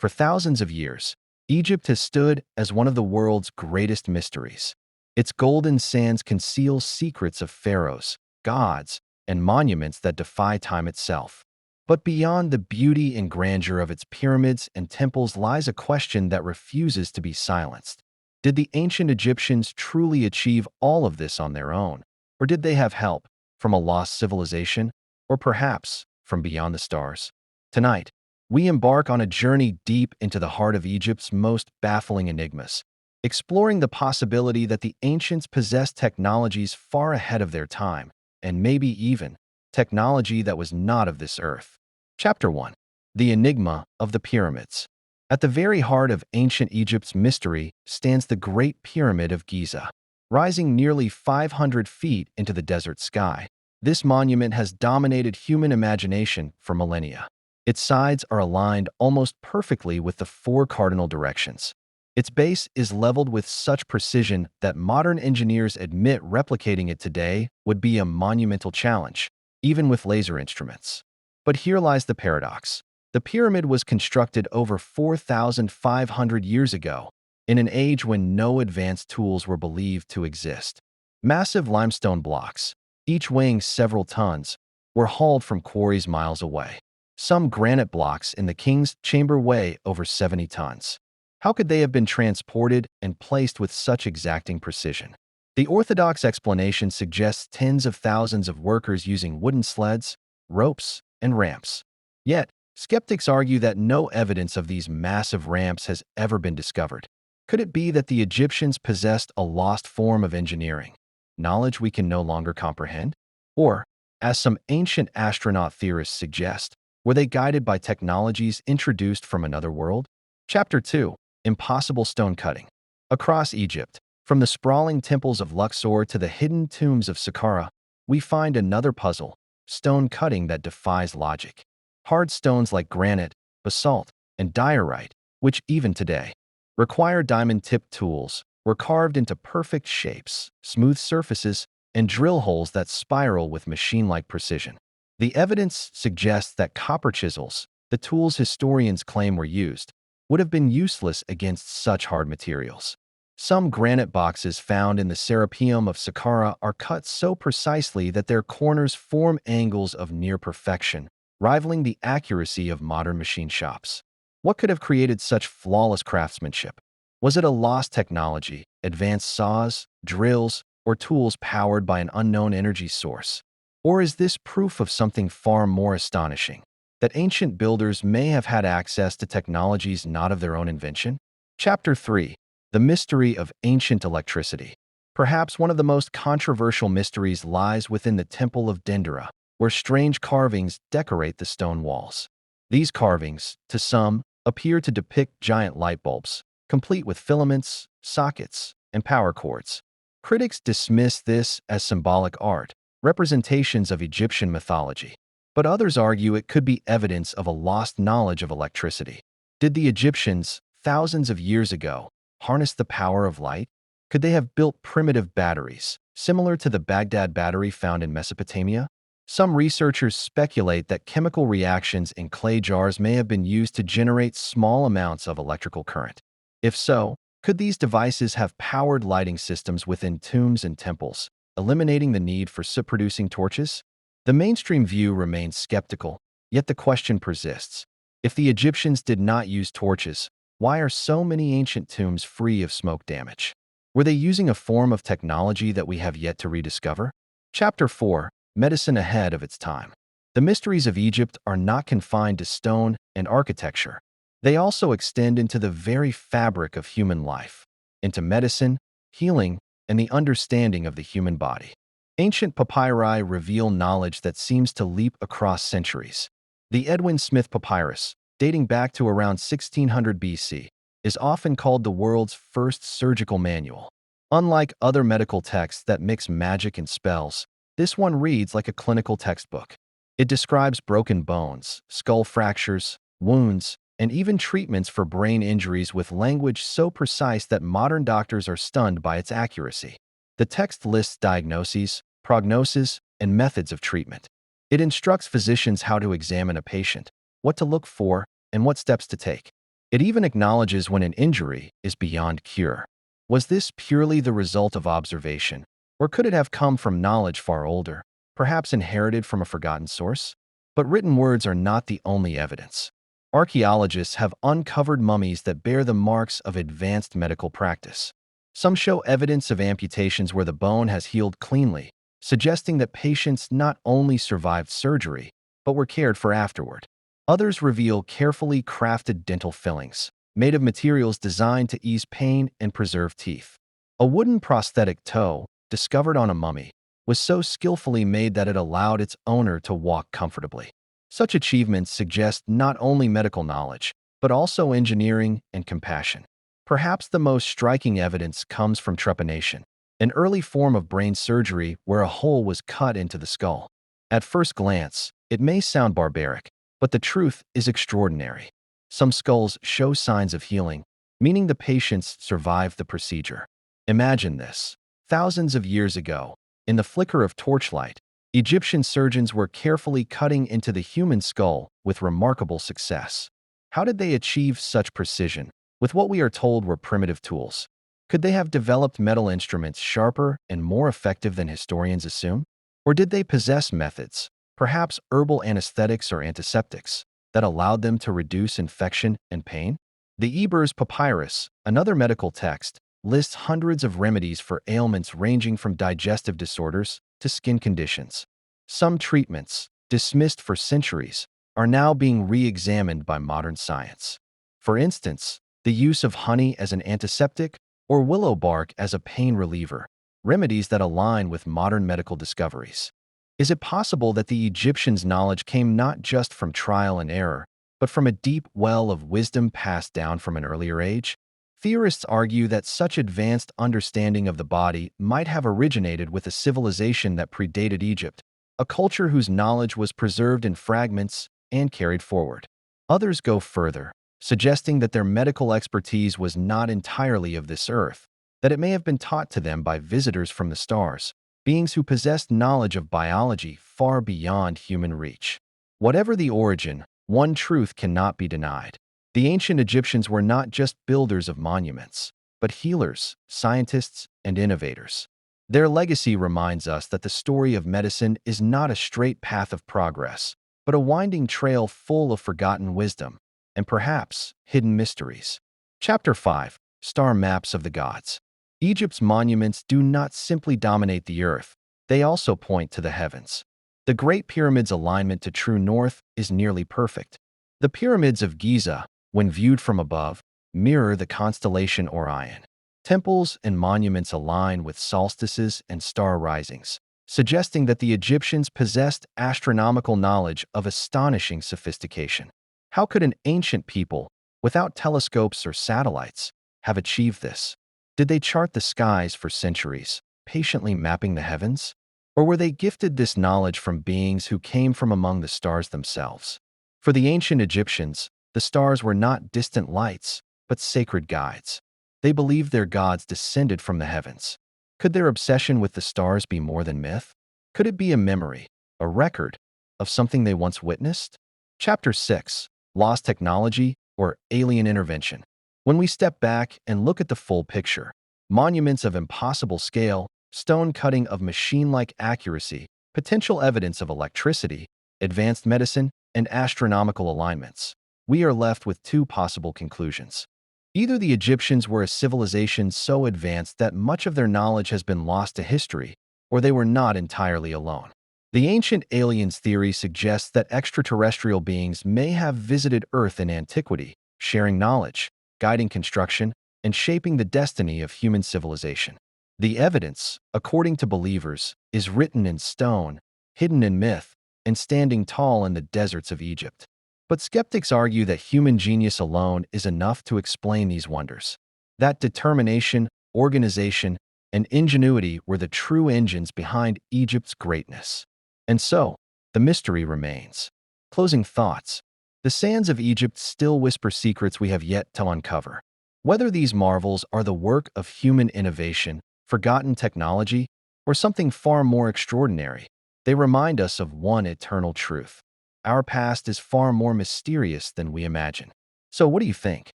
For thousands of years, Egypt has stood as one of the world's greatest mysteries. Its golden sands conceal secrets of pharaohs, gods, and monuments that defy time itself. But beyond the beauty and grandeur of its pyramids and temples lies a question that refuses to be silenced. Did the ancient Egyptians truly achieve all of this on their own? Or did they have help from a lost civilization? Or perhaps from beyond the stars? Tonight, we embark on a journey deep into the heart of Egypt's most baffling enigmas, exploring the possibility that the ancients possessed technologies far ahead of their time, and maybe even technology that was not of this earth. Chapter 1. The Enigma of the Pyramids. At the very heart of ancient Egypt's mystery stands the Great Pyramid of Giza. Rising nearly 500 feet into the desert sky, this monument has dominated human imagination for millennia. Its sides are aligned almost perfectly with the four cardinal directions. Its base is leveled with such precision that modern engineers admit replicating it today would be a monumental challenge, even with laser instruments. But here lies the paradox. The pyramid was constructed over 4,500 years ago, in an age when no advanced tools were believed to exist. Massive limestone blocks, each weighing several tons, were hauled from quarries miles away. Some granite blocks in the king's chamber weigh over 70 tons. How could they have been transported and placed with such exacting precision? The orthodox explanation suggests tens of thousands of workers using wooden sleds, ropes, and ramps. Yet, skeptics argue that no evidence of these massive ramps has ever been discovered. Could it be that the Egyptians possessed a lost form of engineering, knowledge we can no longer comprehend? Or, as some ancient astronaut theorists suggest, were they guided by technologies introduced from another world? Chapter 2. Impossible Stone Cutting. Across Egypt, from the sprawling temples of Luxor to the hidden tombs of Saqqara, we find another puzzle: stone cutting that defies logic. Hard stones like granite, basalt, and diorite, which even today require diamond-tipped tools, were carved into perfect shapes, smooth surfaces, and drill holes that spiral with machine-like precision. The evidence suggests that copper chisels, the tools historians claim were used, would have been useless against such hard materials. Some granite boxes found in the Serapeum of Saqqara are cut so precisely that their corners form angles of near perfection, rivaling the accuracy of modern machine shops. What could have created such flawless craftsmanship? Was it a lost technology, advanced saws, drills, or tools powered by an unknown energy source? Or is this proof of something far more astonishing, that ancient builders may have had access to technologies not of their own invention? Chapter 3. The Mystery of Ancient Electricity. Perhaps one of the most controversial mysteries lies within the Temple of Dendera, where strange carvings decorate the stone walls. These carvings, to some, appear to depict giant light bulbs, complete with filaments, sockets, and power cords. Critics dismiss this as symbolic art, representations of Egyptian mythology. But others argue it could be evidence of a lost knowledge of electricity. Did the Egyptians, thousands of years ago, harness the power of light? Could they have built primitive batteries, similar to the Baghdad battery found in Mesopotamia? Some researchers speculate that chemical reactions in clay jars may have been used to generate small amounts of electrical current. If so, could these devices have powered lighting systems within tombs and temples, eliminating the need for soot-producing torches? The mainstream view remains skeptical, yet the question persists. If the Egyptians did not use torches, why are so many ancient tombs free of smoke damage? Were they using a form of technology that we have yet to rediscover? Chapter 4. Medicine Ahead of Its Time. The mysteries of Egypt are not confined to stone and architecture. They also extend into the very fabric of human life, into medicine, healing, and the understanding of the human body. Ancient papyri reveal knowledge that seems to leap across centuries. The Edwin Smith Papyrus, dating back to around 1600 BC, is often called the world's first surgical manual. Unlike other medical texts that mix magic and spells, this one reads like a clinical textbook. It describes broken bones, skull fractures, wounds, and even treatments for brain injuries with language so precise that modern doctors are stunned by its accuracy. The text lists diagnoses, prognosis, and methods of treatment. It instructs physicians how to examine a patient, what to look for, and what steps to take. It even acknowledges when an injury is beyond cure. Was this purely the result of observation, or could it have come from knowledge far older, perhaps inherited from a forgotten source? But written words are not the only evidence. Archaeologists have uncovered mummies that bear the marks of advanced medical practice. Some show evidence of amputations where the bone has healed cleanly, suggesting that patients not only survived surgery, but were cared for afterward. Others reveal carefully crafted dental fillings, made of materials designed to ease pain and preserve teeth. A wooden prosthetic toe, discovered on a mummy, was so skillfully made that it allowed its owner to walk comfortably. Such achievements suggest not only medical knowledge, but also engineering and compassion. Perhaps the most striking evidence comes from trepanation, an early form of brain surgery where a hole was cut into the skull. At first glance, it may sound barbaric, but the truth is extraordinary. Some skulls show signs of healing, meaning the patients survived the procedure. Imagine this. Thousands of years ago, in the flicker of torchlight, Egyptian surgeons were carefully cutting into the human skull with remarkable success. How did they achieve such precision with what we are told were primitive tools? Could they have developed metal instruments sharper and more effective than historians assume? Or did they possess methods, perhaps herbal anesthetics or antiseptics, that allowed them to reduce infection and pain? The Ebers Papyrus, another medical text, lists hundreds of remedies for ailments ranging from digestive disorders to skin conditions. Some treatments, dismissed for centuries, are now being re-examined by modern science. For instance, the use of honey as an antiseptic or willow bark as a pain reliever, remedies that align with modern medical discoveries. Is it possible that the Egyptians' knowledge came not just from trial and error, but from a deep well of wisdom passed down from an earlier age? Theorists argue that such advanced understanding of the body might have originated with a civilization that predated Egypt, a culture whose knowledge was preserved in fragments and carried forward. Others go further, suggesting that their medical expertise was not entirely of this earth, that it may have been taught to them by visitors from the stars, beings who possessed knowledge of biology far beyond human reach. Whatever the origin, one truth cannot be denied. The ancient Egyptians were not just builders of monuments, but healers, scientists, and innovators. Their legacy reminds us that the story of medicine is not a straight path of progress, but a winding trail full of forgotten wisdom and perhaps hidden mysteries. Chapter 5. Star Maps of the Gods. Egypt's monuments do not simply dominate the earth, they also point to the heavens. The Great Pyramid's alignment to true north is nearly perfect. The pyramids of Giza, when viewed from above, mirror the constellation Orion. Temples and monuments align with solstices and star risings, suggesting that the Egyptians possessed astronomical knowledge of astonishing sophistication. How could an ancient people, without telescopes or satellites, have achieved this? Did they chart the skies for centuries, patiently mapping the heavens? Or were they gifted this knowledge from beings who came from among the stars themselves? For the ancient Egyptians, the stars were not distant lights, but sacred guides. They believed their gods descended from the heavens. Could their obsession with the stars be more than myth? Could it be a memory, a record, of something they once witnessed? Chapter 6. Lost Technology or Alien Intervention. When we step back and look at the full picture, monuments of impossible scale, stone cutting of machine-like accuracy, potential evidence of electricity, advanced medicine, and astronomical alignments, we are left with two possible conclusions. Either the Egyptians were a civilization so advanced that much of their knowledge has been lost to history, or they were not entirely alone. The ancient aliens theory suggests that extraterrestrial beings may have visited Earth in antiquity, sharing knowledge, guiding construction, and shaping the destiny of human civilization. The evidence, according to believers, is written in stone, hidden in myth, and standing tall in the deserts of Egypt. But skeptics argue that human genius alone is enough to explain these wonders. That determination, organization, and ingenuity were the true engines behind Egypt's greatness. And so, the mystery remains. Closing thoughts. The sands of Egypt still whisper secrets we have yet to uncover. Whether these marvels are the work of human innovation, forgotten technology, or something far more extraordinary, they remind us of one eternal truth. Our past is far more mysterious than we imagine. So what do you think?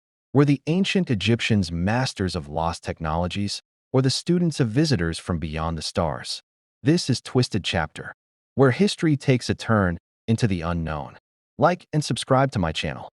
Were the ancient Egyptians masters of lost technologies, or the students of visitors from beyond the stars? This is Twisted Chapter, where history takes a turn into the unknown. Like and subscribe to my channel.